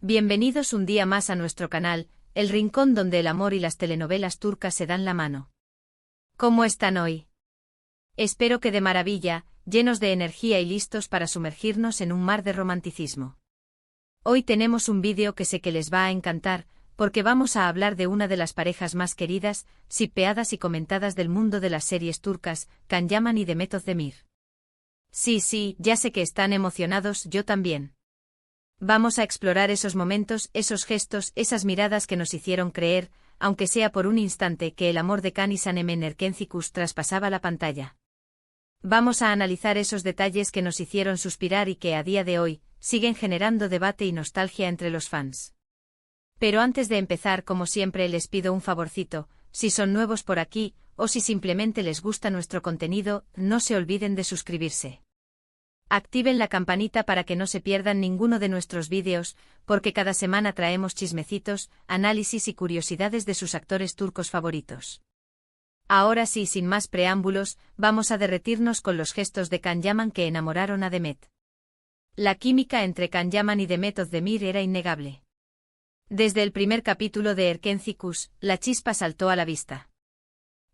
Bienvenidos un día más a nuestro canal, el rincón donde el amor y las telenovelas turcas se dan la mano. ¿Cómo están hoy? Espero que de maravilla, llenos de energía y listos para sumergirnos en un mar de romanticismo. Hoy tenemos un vídeo que sé que les va a encantar, porque vamos a hablar de una de las parejas más queridas, shippeadas y comentadas del mundo de las series turcas, Can Yaman y Demet Özdemir. Sí, ya sé que están emocionados, yo también. Vamos a explorar esos momentos, esos gestos, esas miradas que nos hicieron creer, aunque sea por un instante, que el amor de Can y Sanem Erkencikus traspasaba la pantalla. Vamos a analizar esos detalles que nos hicieron suspirar y que a día de hoy siguen generando debate y nostalgia entre los fans. Pero antes de empezar, como siempre, les pido un favorcito: si son nuevos por aquí, o si simplemente les gusta nuestro contenido, no se olviden de suscribirse. Activen la campanita para que no se pierdan ninguno de nuestros vídeos, porque cada semana traemos chismecitos, análisis y curiosidades de sus actores turcos favoritos. Ahora sí, sin más preámbulos, vamos a derretirnos con los gestos de Can Yaman que enamoraron a Demet. La química entre Can Yaman y Demet Özdemir era innegable. Desde el primer capítulo de Erkencikus, la chispa saltó a la vista.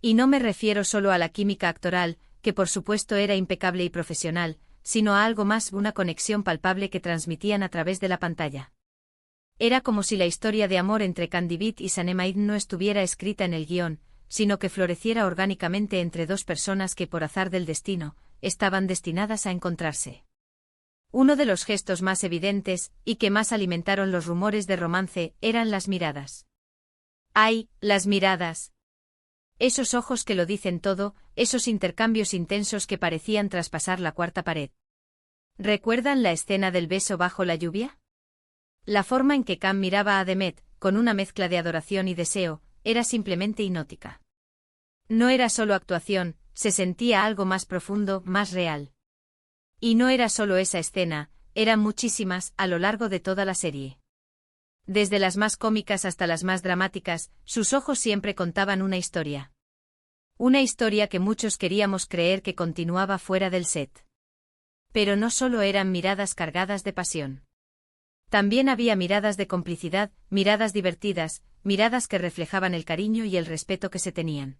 Y no me refiero solo a la química actoral, que por supuesto era impecable y profesional, sino a algo más, una conexión palpable que transmitían a través de la pantalla. Era como si la historia de amor entre Kandibit y Sanem no estuviera escrita en el guión, sino que floreciera orgánicamente entre dos personas que, por azar del destino, estaban destinadas a encontrarse. Uno de los gestos más evidentes, y que más alimentaron los rumores de romance, eran las miradas. ¡Ay, las miradas! Esos ojos que lo dicen todo, esos intercambios intensos que parecían traspasar la cuarta pared. ¿Recuerdan la escena del beso bajo la lluvia? La forma en que Can miraba a Demet, con una mezcla de adoración y deseo, era simplemente hipnótica. No era solo actuación, se sentía algo más profundo, más real. Y no era solo esa escena, eran muchísimas, a lo largo de toda la serie. Desde las más cómicas hasta las más dramáticas, sus ojos siempre contaban una historia. Una historia que muchos queríamos creer que continuaba fuera del set. Pero no solo eran miradas cargadas de pasión. También había miradas de complicidad, miradas divertidas, miradas que reflejaban el cariño y el respeto que se tenían.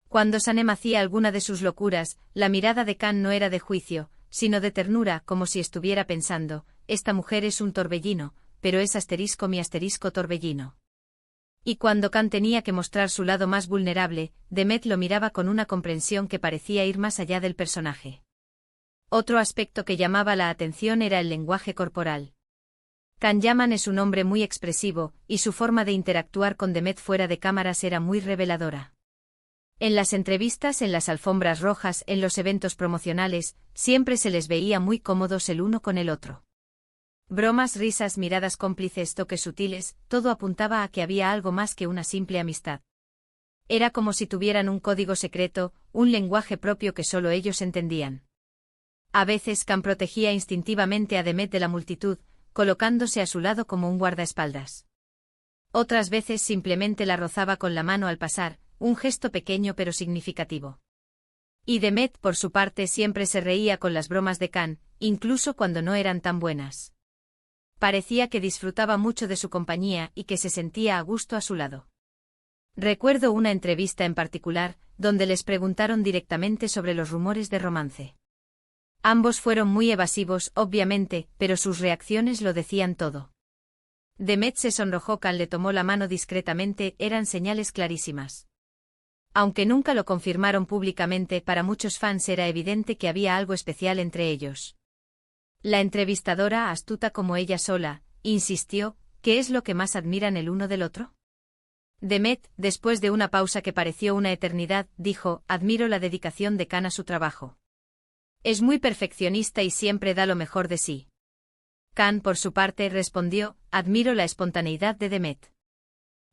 Cuando Sanem hacía alguna de sus locuras, la mirada de Can no era de juicio, sino de ternura, como si estuviera pensando: esta mujer es un torbellino, pero es mi torbellino. Y cuando Can tenía que mostrar su lado más vulnerable, Demet lo miraba con una comprensión que parecía ir más allá del personaje. Otro aspecto que llamaba la atención era el lenguaje corporal. Can Yaman es un hombre muy expresivo, y su forma de interactuar con Demet fuera de cámaras era muy reveladora. En las entrevistas, en las alfombras rojas, en los eventos promocionales, siempre se les veía muy cómodos el uno con el otro. Bromas, risas, miradas cómplices, toques sutiles, todo apuntaba a que había algo más que una simple amistad. Era como si tuvieran un código secreto, un lenguaje propio que solo ellos entendían. A veces Can protegía instintivamente a Demet de la multitud, colocándose a su lado como un guardaespaldas. Otras veces simplemente la rozaba con la mano al pasar, un gesto pequeño pero significativo. Y Demet, por su parte, siempre se reía con las bromas de Can, incluso cuando no eran tan buenas. Parecía que disfrutaba mucho de su compañía y que se sentía a gusto a su lado. Recuerdo una entrevista en particular, donde les preguntaron directamente sobre los rumores de romance. Ambos fueron muy evasivos, obviamente, pero sus reacciones lo decían todo. Demet se sonrojó, Can le tomó la mano discretamente, eran señales clarísimas. Aunque nunca lo confirmaron públicamente, para muchos fans era evidente que había algo especial entre ellos. La entrevistadora, astuta como ella sola, insistió: ¿qué es lo que más admiran el uno del otro? Demet, después de una pausa que pareció una eternidad, dijo: admiro la dedicación de Can a su trabajo. Es muy perfeccionista y siempre da lo mejor de sí. Can, por su parte, respondió: admiro la espontaneidad de Demet.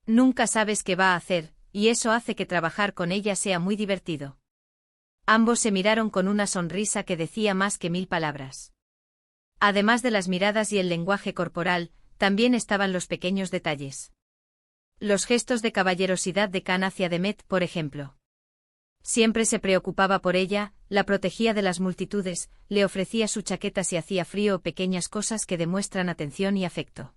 Nunca sabes qué va a hacer, y eso hace que trabajar con ella sea muy divertido. Ambos se miraron con una sonrisa que decía más que 1000 palabras. Además de las miradas y el lenguaje corporal, también estaban los pequeños detalles. Los gestos de caballerosidad de Can hacia Demet, por ejemplo. Siempre se preocupaba por ella, la protegía de las multitudes, le ofrecía su chaqueta si hacía frío o pequeñas cosas que demuestran atención y afecto.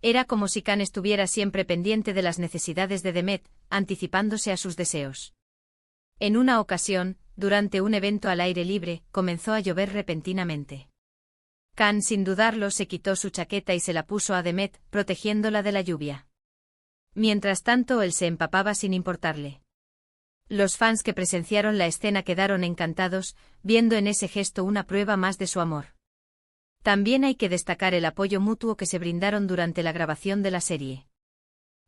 Era como si Can estuviera siempre pendiente de las necesidades de Demet, anticipándose a sus deseos. En una ocasión, durante un evento al aire libre, comenzó a llover repentinamente. Can, sin dudarlo, se quitó su chaqueta y se la puso a Demet, protegiéndola de la lluvia. Mientras tanto, él se empapaba sin importarle. Los fans que presenciaron la escena quedaron encantados, viendo en ese gesto una prueba más de su amor. También hay que destacar el apoyo mutuo que se brindaron durante la grabación de la serie.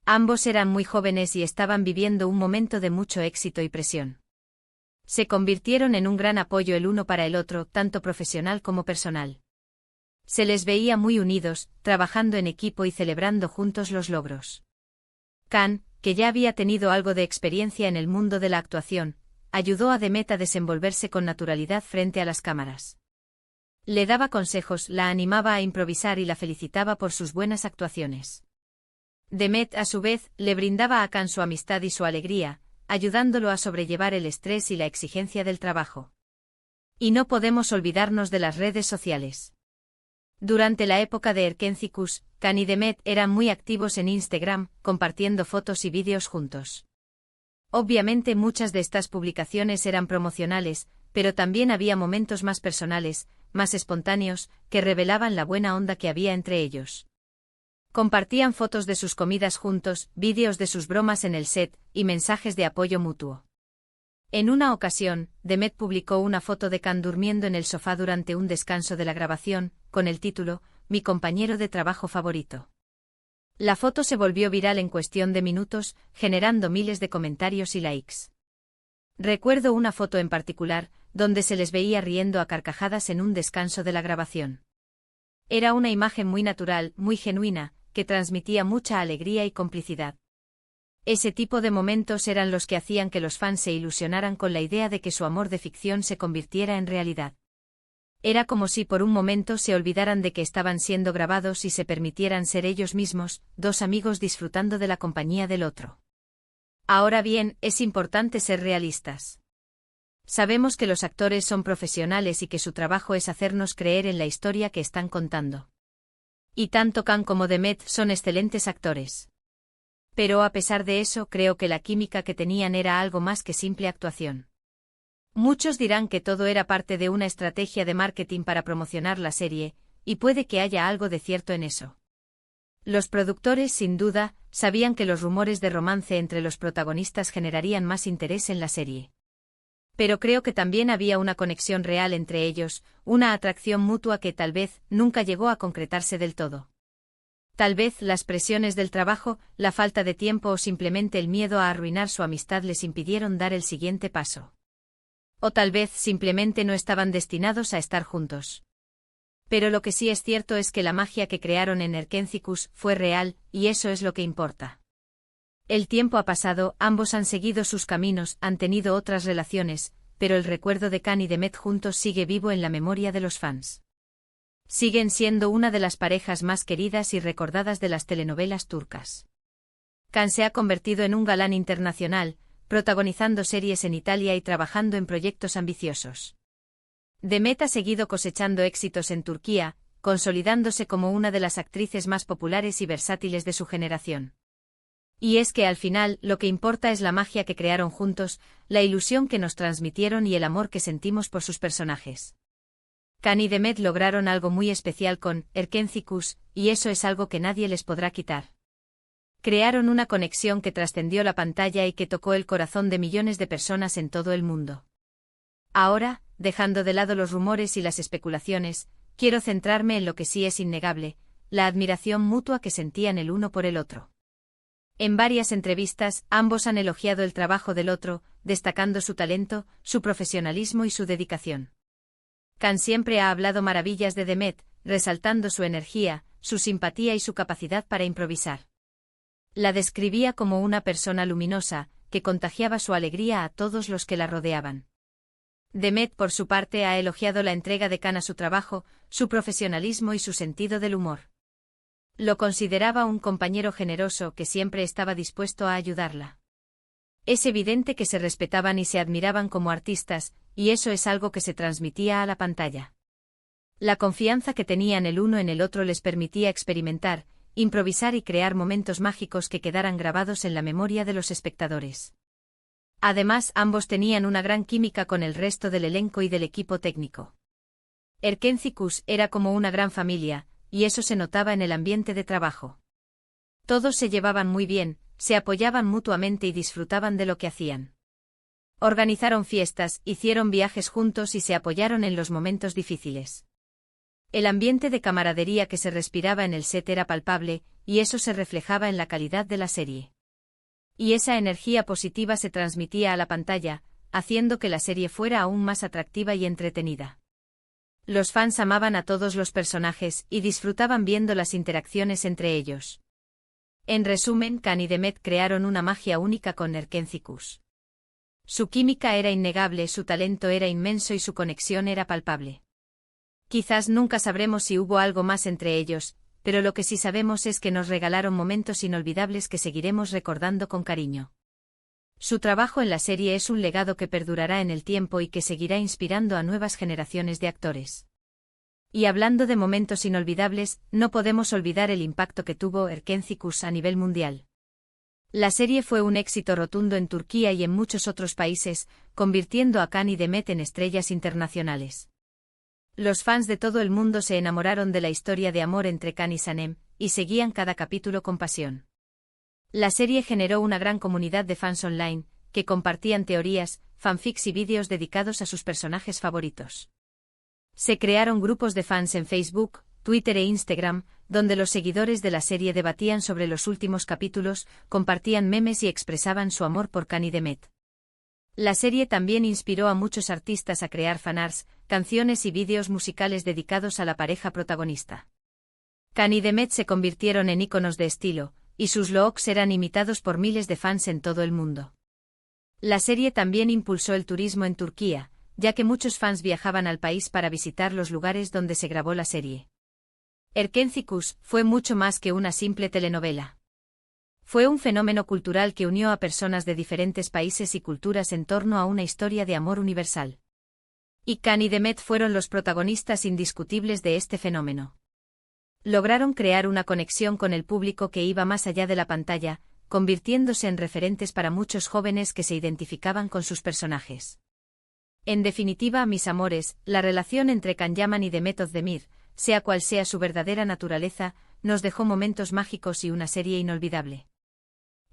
Ambos eran muy jóvenes y estaban viviendo un momento de mucho éxito y presión. Se convirtieron en un gran apoyo el uno para el otro, tanto profesional como personal. Se les veía muy unidos, trabajando en equipo y celebrando juntos los logros. Can, que ya había tenido algo de experiencia en el mundo de la actuación, ayudó a Demet a desenvolverse con naturalidad frente a las cámaras. Le daba consejos, la animaba a improvisar y la felicitaba por sus buenas actuaciones. Demet, a su vez, le brindaba a Can su amistad y su alegría, ayudándolo a sobrellevar el estrés y la exigencia del trabajo. Y no podemos olvidarnos de las redes sociales. Durante la época de Erkencikus, Can y Demet eran muy activos en Instagram, compartiendo fotos y vídeos juntos. Obviamente muchas de estas publicaciones eran promocionales, pero también había momentos más personales, más espontáneos, que revelaban la buena onda que había entre ellos. Compartían fotos de sus comidas juntos, vídeos de sus bromas en el set, y mensajes de apoyo mutuo. En una ocasión, Demet publicó una foto de Can durmiendo en el sofá durante un descanso de la grabación, con el título, "Mi compañero de trabajo favorito". La foto se volvió viral en cuestión de minutos, generando miles de comentarios y likes. Recuerdo una foto en particular, donde se les veía riendo a carcajadas en un descanso de la grabación. Era una imagen muy natural, muy genuina, que transmitía mucha alegría y complicidad. Ese tipo de momentos eran los que hacían que los fans se ilusionaran con la idea de que su amor de ficción se convirtiera en realidad. Era como si por un momento se olvidaran de que estaban siendo grabados y se permitieran ser ellos mismos, dos amigos disfrutando de la compañía del otro. Ahora bien, es importante ser realistas. Sabemos que los actores son profesionales y que su trabajo es hacernos creer en la historia que están contando. Y tanto Can como Demet son excelentes actores. Pero a pesar de eso, creo que la química que tenían era algo más que simple actuación. Muchos dirán que todo era parte de una estrategia de marketing para promocionar la serie, y puede que haya algo de cierto en eso. Los productores, sin duda, sabían que los rumores de romance entre los protagonistas generarían más interés en la serie. Pero creo que también había una conexión real entre ellos, una atracción mutua que tal vez nunca llegó a concretarse del todo. Tal vez las presiones del trabajo, la falta de tiempo o simplemente el miedo a arruinar su amistad les impidieron dar el siguiente paso. O tal vez simplemente no estaban destinados a estar juntos. Pero lo que sí es cierto es que la magia que crearon en Erkencikus fue real, y eso es lo que importa. El tiempo ha pasado, ambos han seguido sus caminos, han tenido otras relaciones, pero el recuerdo de Can y Demet juntos sigue vivo en la memoria de los fans. Siguen siendo una de las parejas más queridas y recordadas de las telenovelas turcas. Can se ha convertido en un galán internacional, protagonizando series en Italia y trabajando en proyectos ambiciosos. Demet ha seguido cosechando éxitos en Turquía, consolidándose como una de las actrices más populares y versátiles de su generación. Y es que al final, lo que importa es la magia que crearon juntos, la ilusión que nos transmitieron y el amor que sentimos por sus personajes. Can y Demet lograron algo muy especial con Erkencikus, y eso es algo que nadie les podrá quitar. Crearon una conexión que trascendió la pantalla y que tocó el corazón de millones de personas en todo el mundo. Ahora, dejando de lado los rumores y las especulaciones, quiero centrarme en lo que sí es innegable, la admiración mutua que sentían el uno por el otro. En varias entrevistas, ambos han elogiado el trabajo del otro, destacando su talento, su profesionalismo y su dedicación. Can siempre ha hablado maravillas de Demet, resaltando su energía, su simpatía y su capacidad para improvisar. La describía como una persona luminosa, que contagiaba su alegría a todos los que la rodeaban. Demet, por su parte, ha elogiado la entrega de Can a su trabajo, su profesionalismo y su sentido del humor. Lo consideraba un compañero generoso que siempre estaba dispuesto a ayudarla. Es evidente que se respetaban y se admiraban como artistas, y eso es algo que se transmitía a la pantalla. La confianza que tenían el uno en el otro les permitía experimentar, improvisar y crear momentos mágicos que quedaran grabados en la memoria de los espectadores. Además, ambos tenían una gran química con el resto del elenco y del equipo técnico. Erkénthicus era como una gran familia, y eso se notaba en el ambiente de trabajo. Todos se llevaban muy bien, se apoyaban mutuamente y disfrutaban de lo que hacían. Organizaron fiestas, hicieron viajes juntos y se apoyaron en los momentos difíciles. El ambiente de camaradería que se respiraba en el set era palpable, y eso se reflejaba en la calidad de la serie. Y esa energía positiva se transmitía a la pantalla, haciendo que la serie fuera aún más atractiva y entretenida. Los fans amaban a todos los personajes y disfrutaban viendo las interacciones entre ellos. En resumen, Can y Demet crearon una magia única con Erkénthicus. Su química era innegable, su talento era inmenso y su conexión era palpable. Quizás nunca sabremos si hubo algo más entre ellos, pero lo que sí sabemos es que nos regalaron momentos inolvidables que seguiremos recordando con cariño. Su trabajo en la serie es un legado que perdurará en el tiempo y que seguirá inspirando a nuevas generaciones de actores. Y hablando de momentos inolvidables, no podemos olvidar el impacto que tuvo Erkénthicus a nivel mundial. La serie fue un éxito rotundo en Turquía y en muchos otros países, convirtiendo a Can y Demet en estrellas internacionales. Los fans de todo el mundo se enamoraron de la historia de amor entre Can y Sanem, y seguían cada capítulo con pasión. La serie generó una gran comunidad de fans online, que compartían teorías, fanfics y vídeos dedicados a sus personajes favoritos. Se crearon grupos de fans en Facebook, Twitter e Instagram, donde los seguidores de la serie debatían sobre los últimos capítulos, compartían memes y expresaban su amor por Can y Demet. La serie también inspiró a muchos artistas a crear fanarts, canciones y vídeos musicales dedicados a la pareja protagonista. Can y Demet se convirtieron en íconos de estilo, y sus looks eran imitados por miles de fans en todo el mundo. La serie también impulsó el turismo en Turquía, ya que muchos fans viajaban al país para visitar los lugares donde se grabó la serie. Erkénthicus fue mucho más que una simple telenovela. Fue un fenómeno cultural que unió a personas de diferentes países y culturas en torno a una historia de amor universal. Y Can y Demet fueron los protagonistas indiscutibles de este fenómeno. Lograron crear una conexión con el público que iba más allá de la pantalla, convirtiéndose en referentes para muchos jóvenes que se identificaban con sus personajes. En definitiva, mis amores, la relación entre Can Yaman y Demet Özdemir, sea cual sea su verdadera naturaleza, nos dejó momentos mágicos y una serie inolvidable.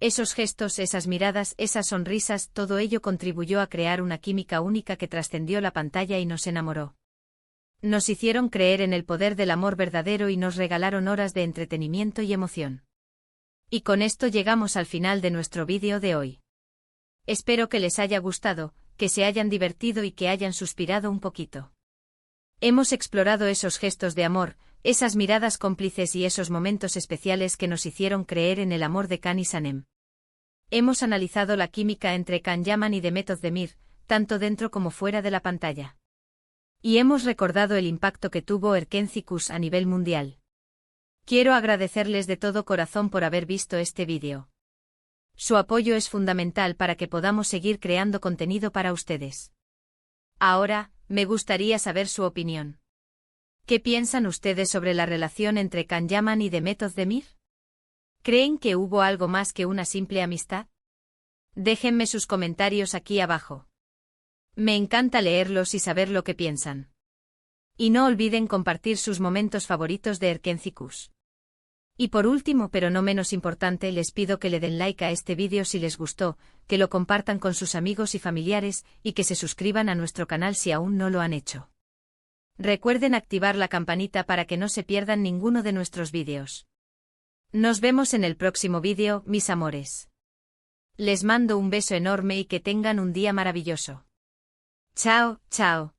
Esos gestos, esas miradas, esas sonrisas, todo ello contribuyó a crear una química única que trascendió la pantalla y nos enamoró. Nos hicieron creer en el poder del amor verdadero y nos regalaron horas de entretenimiento y emoción. Y con esto llegamos al final de nuestro vídeo de hoy. Espero que les haya gustado, que se hayan divertido y que hayan suspirado un poquito. Hemos explorado esos gestos de amor, esas miradas cómplices y esos momentos especiales que nos hicieron creer en el amor de Can y Sanem. Hemos analizado la química entre Can Yaman y Demet Özdemir, tanto dentro como fuera de la pantalla. Y hemos recordado el impacto que tuvo Erkénthicus a nivel mundial. Quiero agradecerles de todo corazón por haber visto este vídeo. Su apoyo es fundamental para que podamos seguir creando contenido para ustedes. Ahora, me gustaría saber su opinión. ¿Qué piensan ustedes sobre la relación entre Can Yaman y Demet Özdemir? ¿Creen que hubo algo más que una simple amistad? Déjenme sus comentarios aquí abajo. Me encanta leerlos y saber lo que piensan. Y no olviden compartir sus momentos favoritos de Erkénthicus. Y por último, pero no menos importante, les pido que le den like a este vídeo si les gustó, que lo compartan con sus amigos y familiares, y que se suscriban a nuestro canal si aún no lo han hecho. Recuerden activar la campanita para que no se pierdan ninguno de nuestros vídeos. Nos vemos en el próximo vídeo, mis amores. Les mando un beso enorme y que tengan un día maravilloso. Chao, chao.